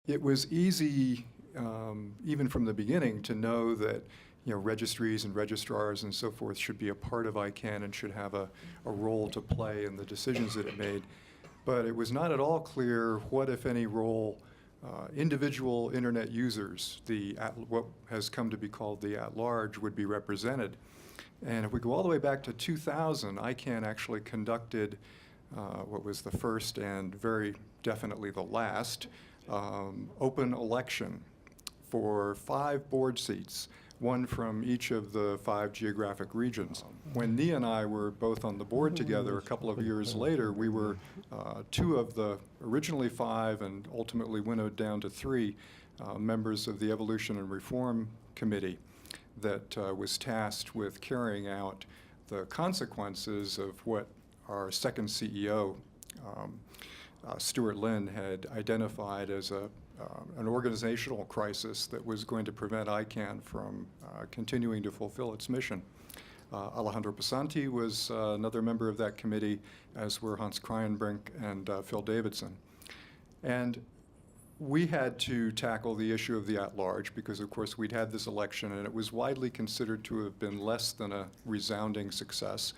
It was easy, even from the beginning, to know that registries and registrars and so forth should be a part of ICANN and should have a role to play in the decisions that it made. But it was not at all clear what, if any, role individual internet users, what has come to be called the at-large, would be represented. And if we go all the way back to 2000, ICANN actually conducted what was the first and very definitely the last open election for 5 board seats, one from each of the 5 geographic regions. When Nia and I were both on the board together a couple of years later, we were 2 of the originally 5 and ultimately winnowed down to 3 members of the Evolution and Reform Committee that was tasked with carrying out the consequences of what our second CEO, Stuart Lynn, had identified as an organizational crisis that was going to prevent ICANN from continuing to fulfill its mission. Alejandro Pasanti was another member of that committee, as were Hans Kreienbrink and Phil Davidson. And we had to tackle the issue of the at-large because, of course, we'd had this election and it was widely considered to have been less than a resounding success,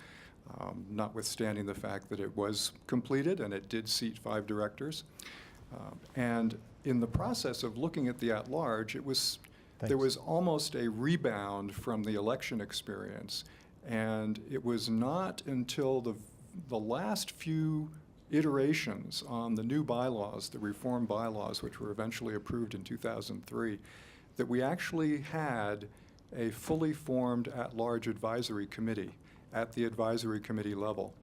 notwithstanding the fact that it was completed and it did seat 5 directors. And in the process of looking at the at-large, there was almost a rebound from the election experience. And it was not until the last few iterations on the new bylaws, the reform bylaws, which were eventually approved in 2003, that we actually had a fully formed at-large advisory committee at the advisory committee level.